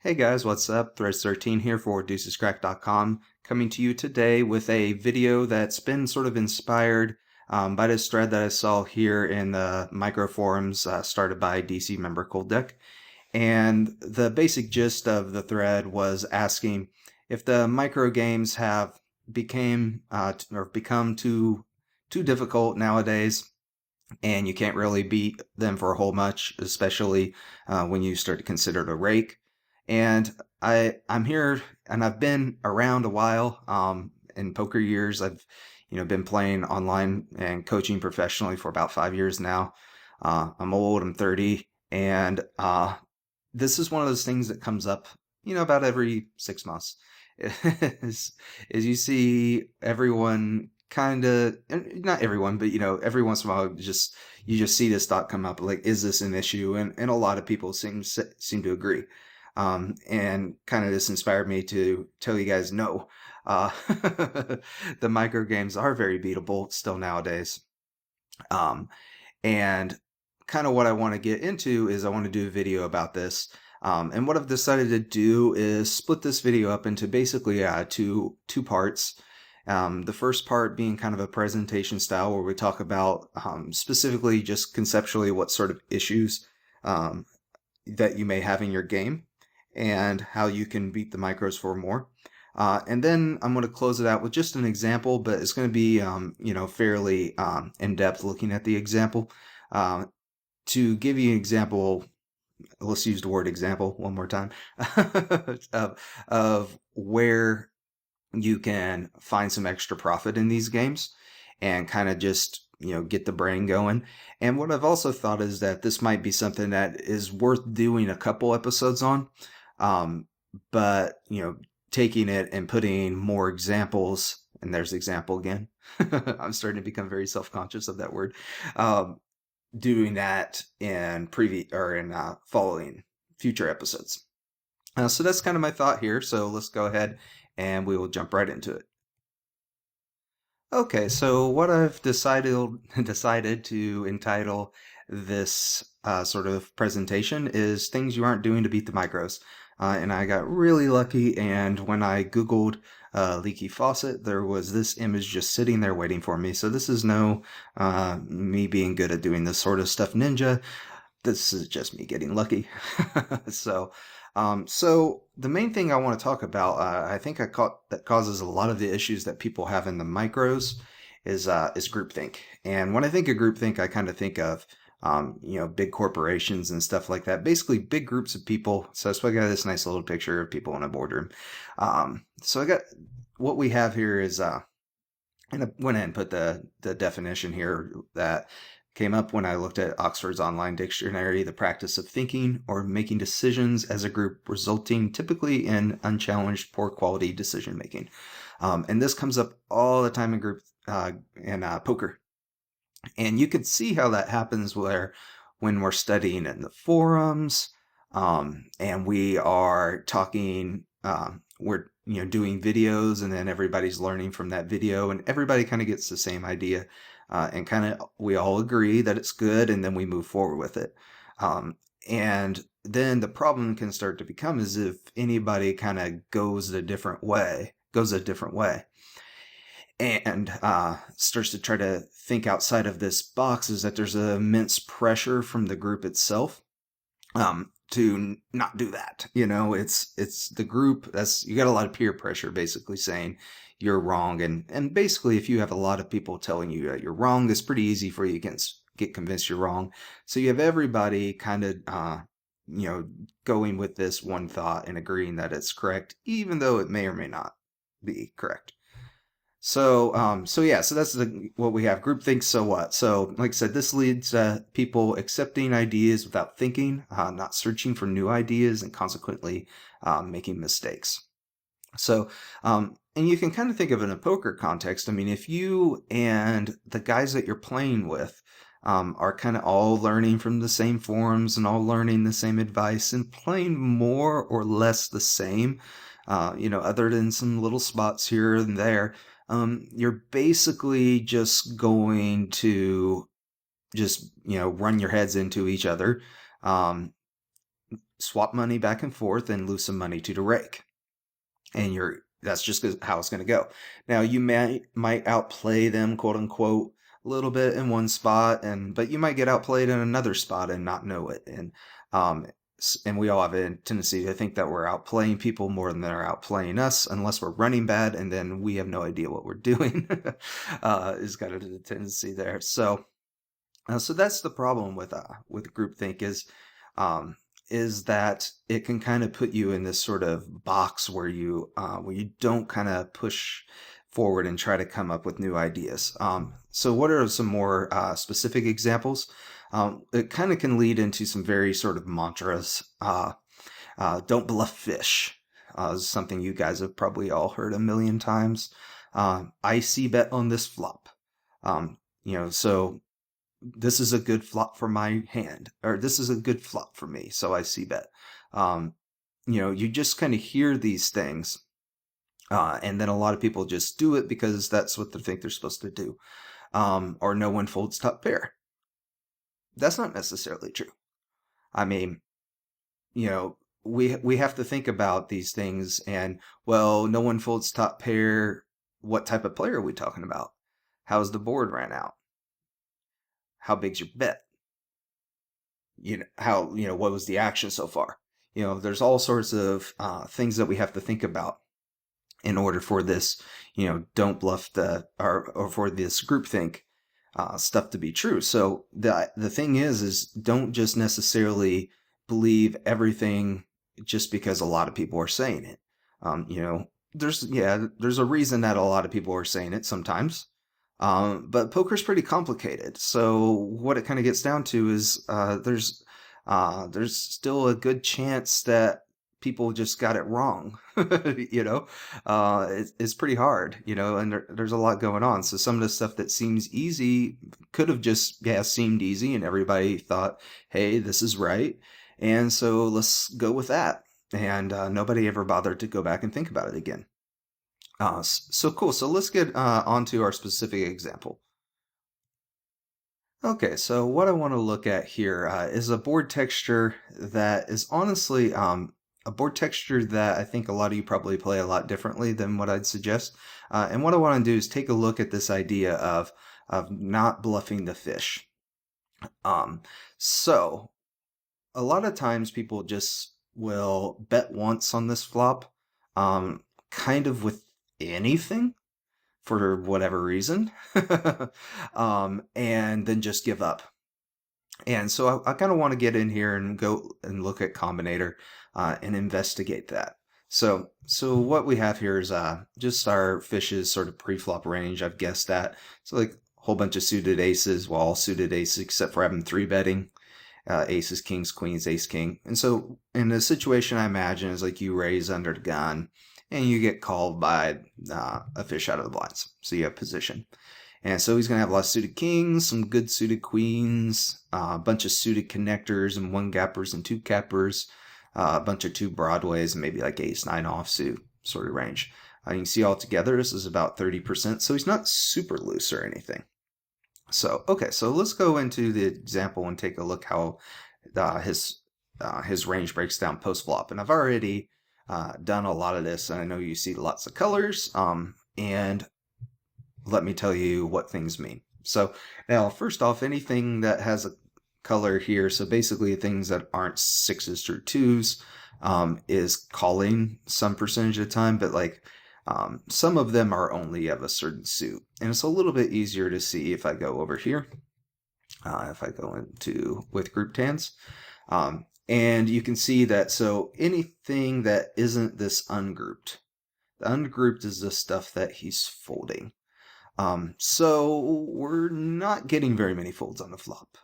Hey guys, what's up? threads13 here for deucescrack.com, coming to you today with a video that's been sort of inspired by this thread that I saw here in the micro forums started by DC member Cold. And the basic gist of the thread was asking if the micro games have become too difficult nowadays, and you can't really beat them for a whole much, especially when you start to consider it a rake. And I'm here, and I've been around a while. In poker years, I've been playing online and coaching professionally for about 5 years now. I'm old. I'm 30, and this is one of those things that comes up, about every 6 months. Is you see everyone kind of, not everyone, but every once in a while, you just see this thought come up, like, is this an issue? And a lot of people seem to agree. And kind of this inspired me to tell you guys, no, the micro games are very beatable still nowadays. And kind of what I want to get into is I want to do a video about this. And what I've decided to do is split this video up into basically two parts. The first part being kind of a presentation style where we talk about specifically just conceptually what sort of issues that you may have in your game and how you can beat the micros for more. And then I'm going to close it out with just an example, but it's going to be, fairly in-depth looking at the example. To give you an example, let's use the word example one more time, of where you can find some extra profit in these games and kind of just, get the brain going. And what I've also thought is that this might be something that is worth doing a couple episodes on. But, taking it and putting more examples, and there's example again. I'm starting to become very self-conscious of that word. Doing that in following future episodes. So that's kind of my thought here. So let's go ahead and we will jump right into it. Okay, so what I've decided to entitle this sort of presentation is things you aren't doing to beat the micros. And I got really lucky, and when I Googled leaky faucet, there was this image just sitting there waiting for me. So this is no me being good at doing this sort of stuff ninja. This is just me getting lucky. So the main thing I want to talk about, I think that causes a lot of the issues that people have in the micros is groupthink. And when I think of groupthink, I kind of think of big corporations and stuff like that. Basically, big groups of people. So that's why I got this nice little picture of people in a boardroom. So I got what we have here is, and I went ahead and put the definition here that came up when I looked at Oxford's online dictionary: the practice of thinking or making decisions as a group, resulting typically in unchallenged poor quality decision making. And this comes up all the time in group in poker. And you can see how that happens when we're studying in the forums, and we are talking, we're doing videos, and then everybody's learning from that video, and everybody kind of gets the same idea, and kind of we all agree that it's good, and then we move forward with it. And then the problem can start to become is if anybody kind of goes a different way, and starts to try to think outside of this box, is that there's immense pressure from the group itself to not do that. It's the group you got a lot of peer pressure basically saying you're wrong, and basically if you have a lot of people telling you that you're wrong, it's pretty easy for you to get convinced you're wrong. So you have everybody kind of going with this one thought and agreeing that it's correct, even though it may or may not be correct. So that's what we have. Groupthink, so what? So, like I said, this leads people accepting ideas without thinking, not searching for new ideas, and consequently making mistakes. So, and you can kind of think of it in a poker context. I mean, if you and the guys that you're playing with are kind of all learning from the same forums and all learning the same advice and playing more or less the same, other than some little spots here and there, you're basically just going to run your heads into each other. swap money back and forth and lose some money to the rake. And that's just how it's going to go. Now you might outplay them, quote unquote, a little bit in one spot, but you might get outplayed in another spot and not know it. Um, and we all have a tendency to think that we're outplaying people more than they're outplaying us, unless we're running bad, and then we have no idea what we're doing. Is kind of the tendency there. So that's the problem with groupthink um, is that it can kind of put you in this sort of box where you don't kind of push forward and try to come up with new ideas. So what are some more specific examples? It kind of can lead into some very sort of mantras. Don't bluff fish. Is something you guys have probably all heard a million times. I see bet on this flop. So this is a good flop for my hand, or this is a good flop for me, so I see bet. Um, you just kind of hear these things, and then a lot of people just do it because that's what they think they're supposed to do. Or no one folds top pair. That's not necessarily true. I mean, we have to think about these things, and well, no one folds top pair. What type of player are we talking about? How's the board ran out? How big's your bet? What was the action so far? There's all sorts of things that we have to think about in order for this, don't bluff or for this groupthink stuff to be true. So the thing is don't just necessarily believe everything just because a lot of people are saying it. There's a reason that a lot of people are saying it sometimes. But poker's pretty complicated. So what it kind of gets down to is there's still a good chance that people just got it wrong. It's pretty hard, and there's a lot going on. So some of the stuff that seems easy could have just seemed easy, and everybody thought, hey, this is right, and so let's go with that. And nobody ever bothered to go back and think about it again. So cool. So let's get on to our specific example. Okay, so what I want to look at here is a board texture that is honestly a board texture that I think a lot of you probably play a lot differently than what I'd suggest. And what I want to do is take a look at this idea of not bluffing the fish. Um, so a lot of times people just will bet once on this flop, kind of with anything for whatever reason, and then just give up. And so I kind of want to get in here and go and look at Combinator and investigate that. So what we have here is just our fish's sort of pre-flop range. I've guessed that. So like a whole bunch of suited aces, well, all suited aces except for having 3-betting. Aces, kings, queens, ace, king. And so in the situation I imagine is like you raise under the gun and you get called by a fish out of the blinds. So you have position. And so he's going to have a lot of suited kings, some good suited queens, a bunch of suited connectors and one gappers and two cappers, a bunch of two broadways, and maybe like ace nine offsuit sort of range. You can see all together, this is about 30%. So he's not super loose or anything. So, okay, so let's go into the example and take a look how his range breaks down post-flop. And I've already done a lot of this, and I know you see lots of colors, and let me tell you what things mean. So now, first off, anything that has a color here, so basically things that aren't sixes through twos, is calling some percentage of the time, but like some of them are only of a certain suit. And it's a little bit easier to see if I go over here, if I go into with grouped hands. And you can see that, so anything that isn't this ungrouped, the ungrouped is the stuff that he's folding. So we're not getting very many folds on the flop.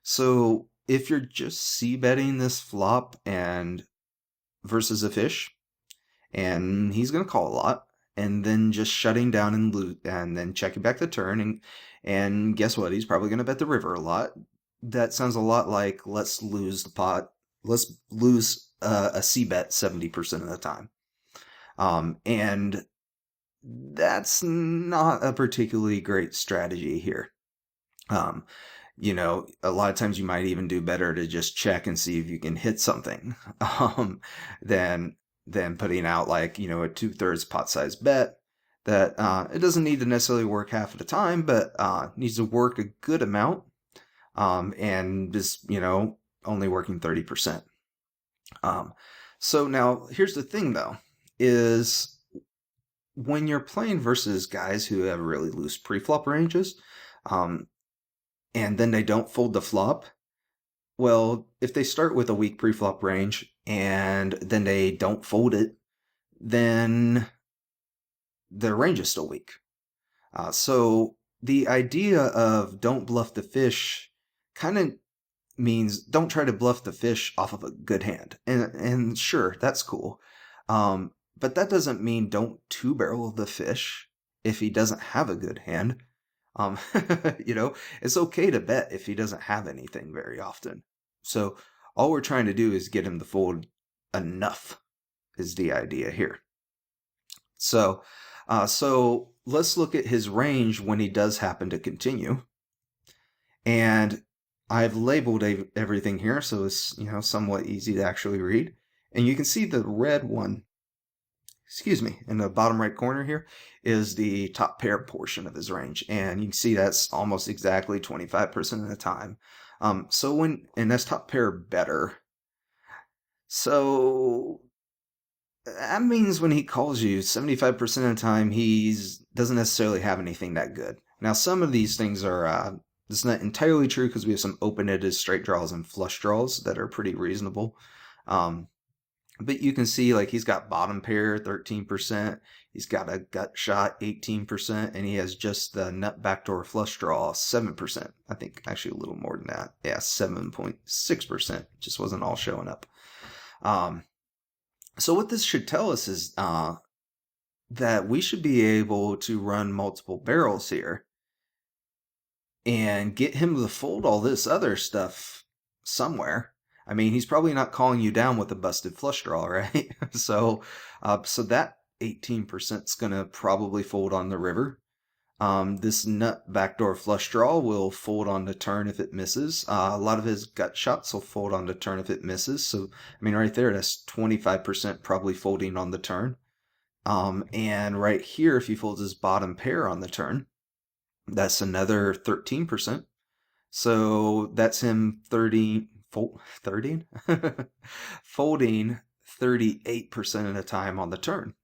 So if you're just c-betting this flop and versus a fish, and he's going to call a lot, and then just shutting down and then checking back the turn, and guess what? He's probably going to bet the river a lot. That sounds a lot like let's lose the pot. Let's lose a c-bet 70% of the time. And that's not a particularly great strategy here. A lot of times you might even do better to just check and see if you can hit something, um, than putting out like, a 2/3 pot size bet that it doesn't need to necessarily work half of the time, but needs to work a good amount, and is, only working 30%. Um, so now here's the thing though, is when you're playing versus guys who have really loose pre-flop ranges, um, and then they don't fold the flop, well, if they start with a weak pre-flop range and then they don't fold it, then their range is still weak. So the idea of don't bluff the fish kind of means don't try to bluff the fish off of a good hand. And sure, that's cool. But that doesn't mean don't two barrel the fish if he doesn't have a good hand. Um, it's okay to bet if he doesn't have anything very often. So all we're trying to do is get him to fold enough is the idea here. So let's look at his range when he does happen to continue. And I've labeled everything here, so it's, somewhat easy to actually read. And you can see the red one, in the bottom right corner here is the top pair portion of his range. And you can see that's almost exactly 25% of the time. And that's top pair better. So that means when he calls you, 75% of the time, doesn't necessarily have anything that good. Now, some of these things are, it's not entirely true because we have some open-ended straight draws and flush draws that are pretty reasonable. But you can see, like, he's got bottom pair, 13%. He's got a gut shot, 18%. And he has just the nut backdoor flush draw, 7%. I think actually a little more than that. Yeah, 7.6%. Just wasn't all showing up. So what this should tell us is that we should be able to run multiple barrels here and get him to fold all this other stuff somewhere. I mean, he's probably not calling you down with a busted flush draw, right? So that 18% is going to probably fold on the river. This nut backdoor flush draw will fold on the turn if it misses. A lot of his gut shots will fold on the turn if it misses. So, I mean, right there, that's 25% probably folding on the turn. And right here, if he folds his bottom pair on the turn, that's another 13%. So that's him 30, 30? folding 38% of the time on the turn.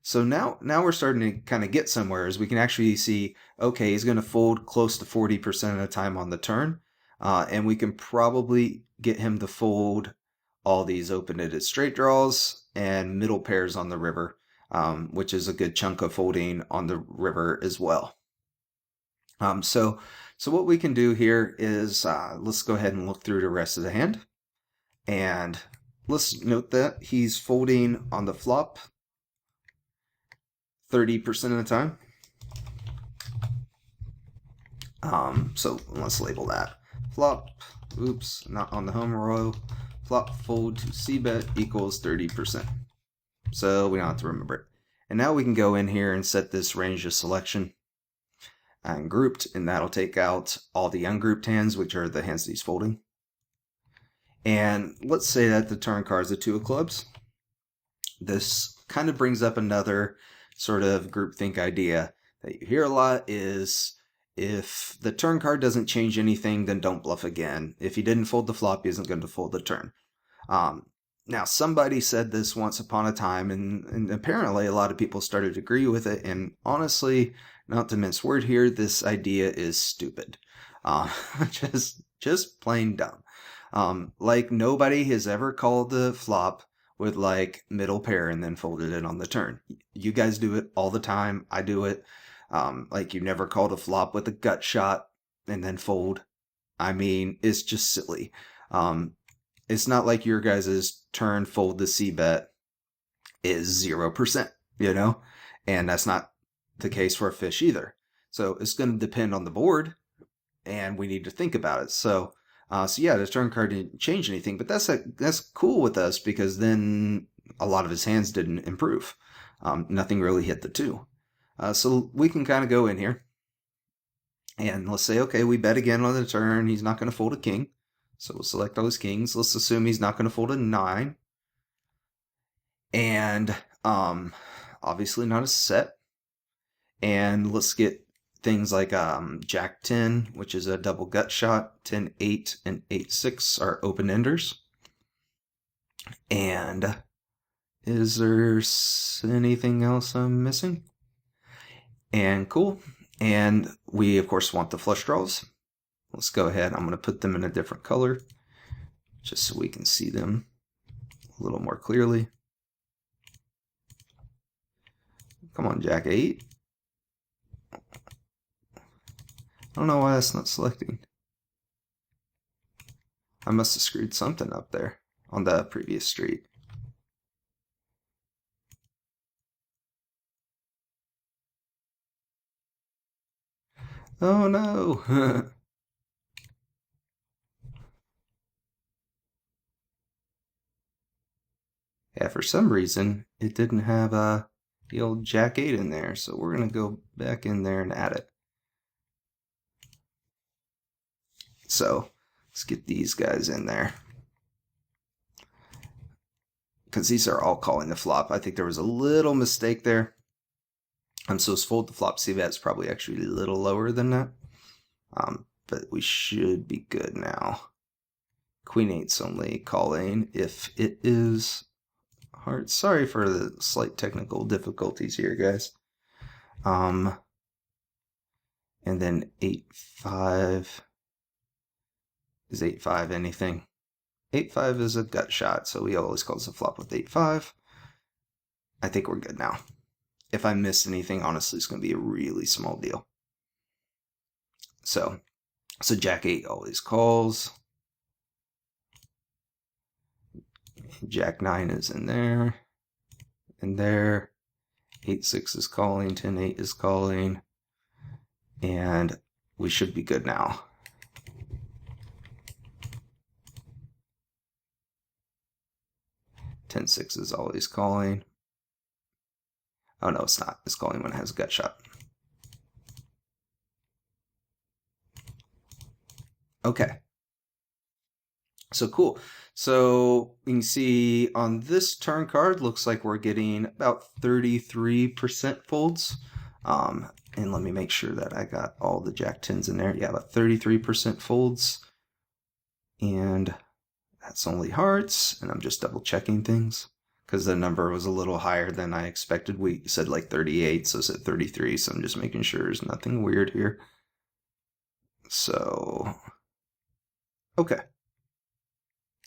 So now we're starting to kind of get somewhere as we can actually see, okay, he's going to fold close to 40% of the time on the turn. And we can probably get him to fold all these open-ended straight draws and middle pairs on the river, which is a good chunk of folding on the river as well. So what we can do here is let's go ahead and look through the rest of the hand. And let's note that he's folding on the flop 30% of the time. So let's label that. Flop, oops, not on the home row. Flop fold to c-bet equals 30%. So we don't have to remember it. And now we can go in here and set this range of selection and grouped, and that'll take out all the ungrouped hands, which are the hands that he's folding. And let's say that the turn card is a two of clubs. This kind of brings up another sort of groupthink idea that you hear a lot is if the turn card doesn't change anything, then don't bluff again. If he didn't fold the flop, he isn't going to fold the turn. Now, somebody said this once upon a time, and apparently a lot of people started to agree with it. And honestly, not to mince word here, this idea is stupid. Just plain dumb. Like nobody has ever called the flop with like middle pair and then folded it on the turn. You guys do it all the time. I do it. Like you never called a flop with a gut shot and then fold. I mean, it's just silly. It's not like your guys' turn fold the c-bet is 0%, and that's not the case for a fish either. So it's going to depend on the board, and we need to think about it. So yeah, the turn card didn't change anything, but that's cool with us because then a lot of his hands didn't improve. Nothing really hit the two. So we can kind of go in here And let's say, okay, we bet again on the turn. He's not going to fold a king. So we'll select all his kings. Let's assume he's not going to fold a 9. And obviously not a set. And let's get things like Jack 10, which is a double gut shot. 10-8 and 8-6 are open enders. And is there anything else I'm missing? And cool. And we, of course, want the flush draws. Let's go ahead. I'm going to put them in a different color just so we can see them a little more clearly. Come on, Jack 8. I don't know why that's not selecting. I must have screwed something up there on the previous street. Oh no! Yeah, for some reason, it didn't have the old Jack 8 in there, so we're going to go back in there and add it. So, let's get these guys in there. Because these are all calling the flop. I think there was a little mistake there. So let's fold the flop. See, that's probably actually a little lower than that. But we should be good now. Queen 8's only calling if it is hearts. Sorry for the slight technical difficulties here, guys. And then 8-5. Is 8-5 anything? 8-5 is a gut shot, so we always close the flop with 8-5. I think we're good now. If I miss anything, honestly, it's going to be a really small deal. So Jack 8 always calls. Jack 9 is in there. And there. 8-6 is calling. 10-8 is calling. And we should be good now. 10-6 is always calling. Oh no, it's not. It's calling when it has a gut shot. Okay. So cool. So you can see on this turn card, looks like we're getting about 33% folds. And let me make sure that I got all the Jack 10s in there. Yeah, about 33% folds. And that's only hearts. And I'm just double checking things because the number was a little higher than I expected. We said like 38, so it said 33. So I'm just making sure there's nothing weird here. So, okay.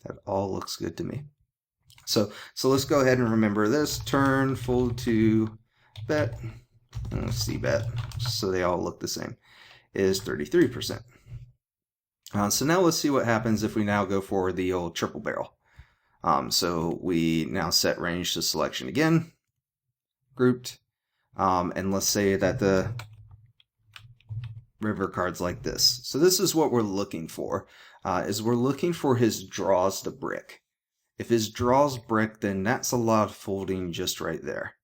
That all looks good to me. So let's go ahead and remember this. Turn, fold to bet, and C bet, so they all look the same, is 33%. So now let's see what happens if we now go for the old triple barrel. So we now set range to selection again, grouped, and let's say that the river card's like this. So this is what we're looking for, is we're looking for his draws to brick. If his draws brick, then that's a lot of folding just right there.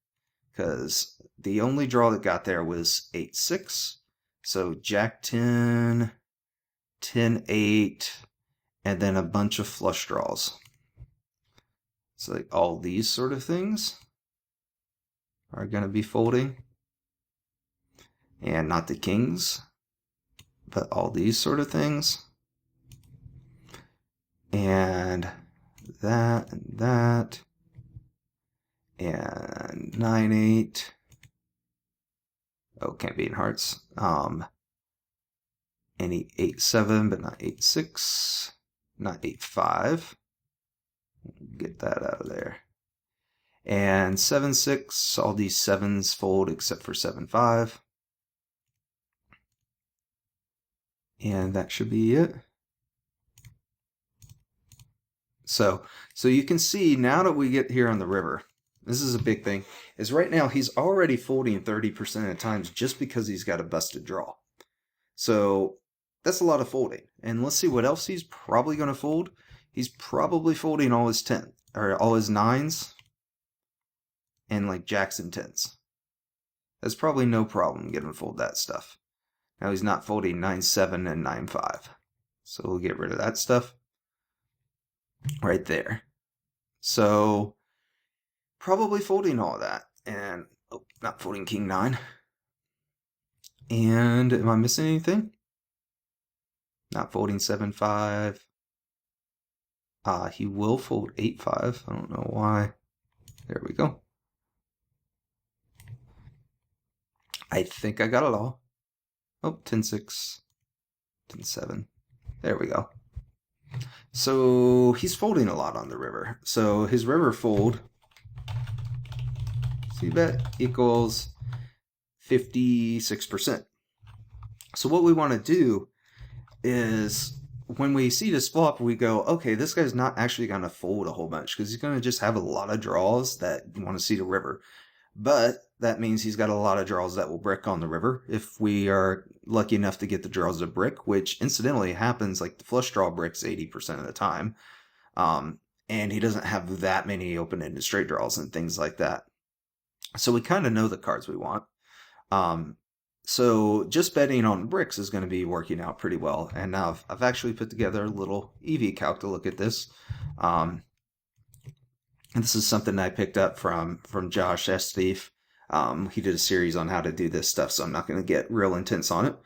Because the only draw that got there was 8-6. So Jack 10, 10-8, and then a bunch of flush draws. So like all these sort of things are going to be folding. And not the kings, but all these sort of things. And that and that. And 9-8. Oh, can't be in hearts. Any 8-7, but not 8-6. Not 8-5. Get that out of there. And 7-6. All these 7s fold except for 7-5. And that should be it. So you can see now that we get here on the river, this is a big thing, is right now he's already folding 30% of the times just because he's got a busted draw. So that's a lot of folding. And let's see what else he's probably going to fold. He's probably folding all his 10 or all his 9s and like jacks and 10s. That's probably no problem getting him to fold that stuff. Now he's not folding 9-7 and 9-5. So we'll get rid of that stuff right there. So probably folding all that. And oh, not folding king 9. And am I missing anything? Not folding 7-5. He will fold 8-5. I don't know why. There we go. I think I got it all. Oh, 10-6, 10-7. There we go. So he's folding a lot on the river. So his river fold, see bet, equals 56%. So what we want to do is when we see this flop, we go, okay, this guy's not actually going to fold a whole bunch because he's going to just have a lot of draws that you want to see the river. But that means he's got a lot of draws that will brick on the river. If we are lucky enough to get the draws to brick, which incidentally happens like the flush draw bricks 80% of the time. And he doesn't have that many open-ended straight draws and things like that. So we kind of know the cards we want. So just betting on bricks is going to be working out pretty well. And now I've actually put together a little EV calc to look at this. And this is something I picked up from Josh S. Thief. He did a series on how to do this stuff, so I'm not going to get real intense on it.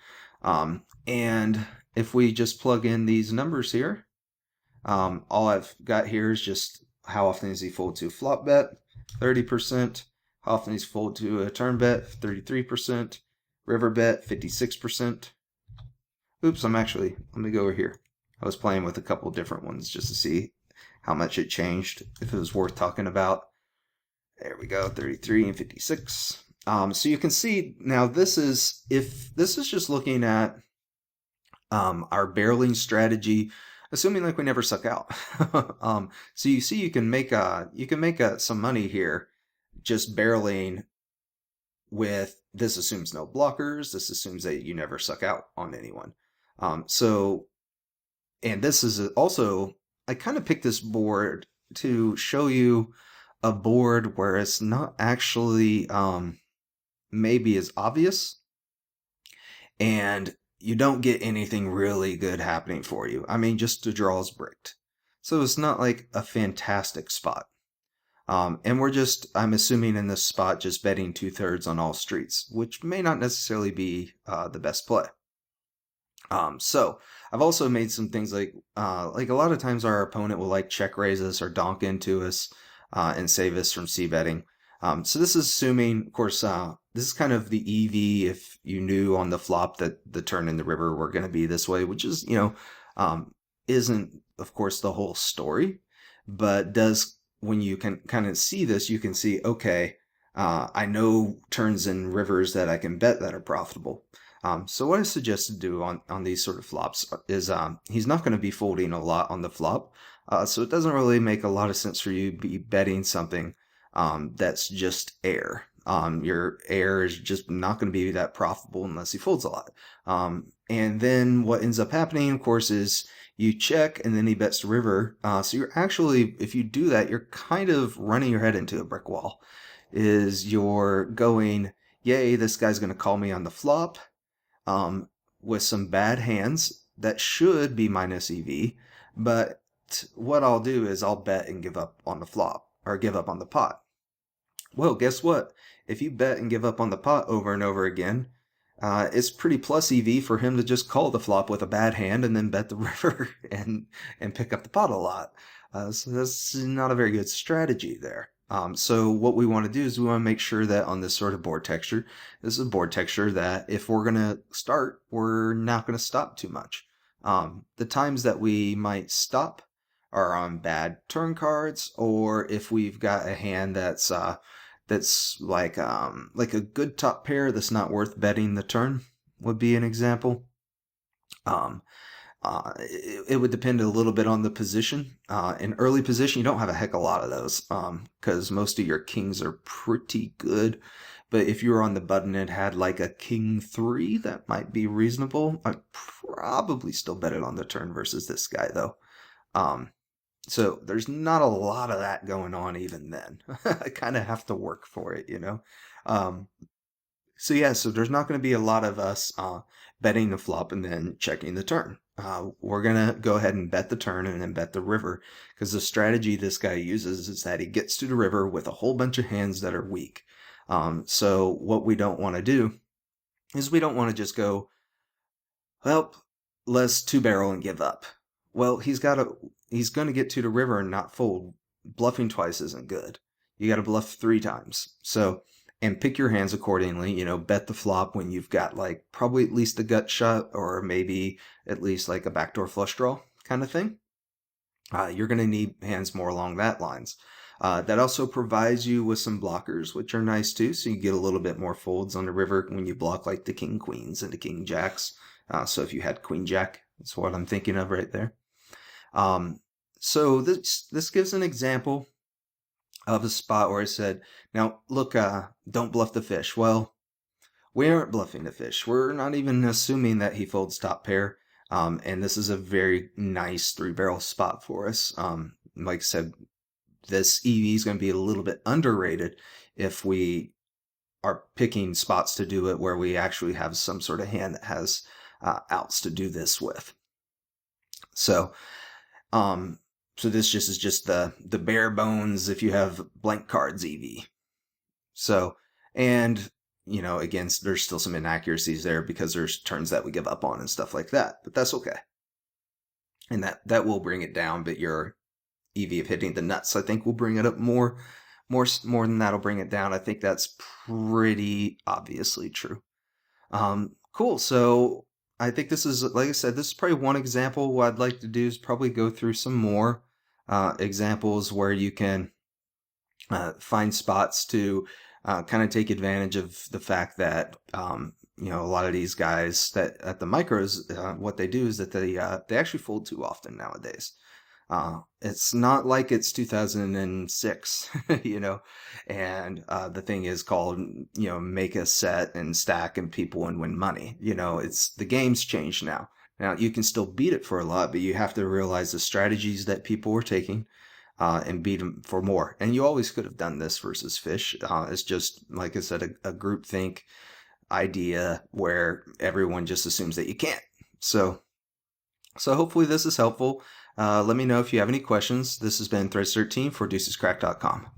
And if we just plug in these numbers here, all I've got here is just how often does he fold to a flop bet, 30%. How often does he fold to a turn bet, 33%. River bet, 56%. Oops, let me go over here. I was playing with a couple different ones just to see how much it changed, if it was worth talking about. There we go, 33 and 56. So you can see now this is just looking at our barreling strategy, assuming like we never suck out. So you see you can make some money here just barreling with this assumes no blockers. This assumes that you never suck out on anyone. And this is also, I kind of picked this board to show you a board where it's not actually maybe as obvious and you don't get anything really good happening for you. I mean, just the draw is bricked. So it's not like a fantastic spot. And I'm assuming in this spot, just betting 2/3 on all streets, which may not necessarily be the best play. So I've also made some things like a lot of times our opponent will like check raise us or donk into us and save us from c-betting. So this is assuming, of course, this is kind of the EV if you knew on the flop that the turn in the river were going to be this way, which is, isn't, of course, the whole story, but does, when you can kind of see this, you can see, okay, I know turns in rivers that I can bet that are profitable. So what I suggest to do on these sort of flops is he's not going to be folding a lot on the flop. So it doesn't really make a lot of sense for you to be betting something that's just air. Your air is just not going to be that profitable unless he folds a lot. And then what ends up happening, of course, is you check and then he bets the river. So you're actually, if you do that, you're kind of running your head into a brick wall. You're going, yay, this guy's going to call me on the flop with some bad hands that should be minus EV. But what I'll do is I'll bet and give up on the flop or give up on the pot. Well, guess what? If you bet and give up on the pot over and over again, it's pretty plus EV for him to just call the flop with a bad hand and then bet the river and pick up the pot a lot. So that's not a very good strategy there. So what we want to do is we want to make sure that on this sort of board texture, this is a board texture that if we're going to start, we're not going to stop too much. The times that we might stop are on bad turn cards, or if we've got a hand that's like a good top pair that's not worth betting the turn would be an example. It would depend a little bit on the position. In early position, you don't have a heck of a lot of those because most of your kings are pretty good. But if you were on the button and had like a king 3, that might be reasonable. I'd probably still bet it on the turn versus this guy though. So there's not a lot of that going on even then. I kind of have to work for it, So yeah, so there's not going to be a lot of us betting the flop and then checking the turn. We're going to go ahead and bet the turn and then bet the river, because the strategy this guy uses is that he gets to the river with a whole bunch of hands that are weak. So what we don't want to do is we don't want to just go, well, let's two barrel and give up. Well, he's going to get to the river and not fold. Bluffing twice isn't good. You got to bluff 3 times. So, and pick your hands accordingly. Bet the flop when you've got like probably at least a gut shot, or maybe at least like a backdoor flush draw kind of thing. You're going to need hands more along that lines. That also provides you with some blockers, which are nice too. So you get a little bit more folds on the river when you block like the king queens and the king jacks. So if you had queen jack, that's what I'm thinking of right there. So this gives an example of a spot where I said, now look, don't bluff the fish. Well, we aren't bluffing the fish. We're not even assuming that he folds top pair. And this is a very nice 3-barrel spot for us. Like I said, this EV is going to be a little bit underrated if we are picking spots to do it where we actually have some sort of hand that has outs to do this with. So, so this just is just the bare bones if you have blank cards EV. So, and again, there's still some inaccuracies there because there's turns that we give up on and stuff like that, but that's okay. And that will bring it down, but your EV of hitting the nuts, I think, will bring it up more than that'll bring it down. I think that's pretty obviously true. Cool. So I think this is, like I said, this is probably one example. What I'd like to do is probably go through some more examples where you can find spots to kind of take advantage of the fact that a lot of these guys that at the micros, what they do is that they actually fold too often nowadays. It's not like it's 2006, and the thing is called, make a set and stack and people and win money. It's the game's changed now. Now you can still beat it for a lot, but you have to realize the strategies that people were taking and beat them for more. And you always could have done this versus fish. It's just, like I said, a groupthink idea where everyone just assumes that you can't. So hopefully this is helpful. Let me know if you have any questions. This has been threads13 for deucescrack.com.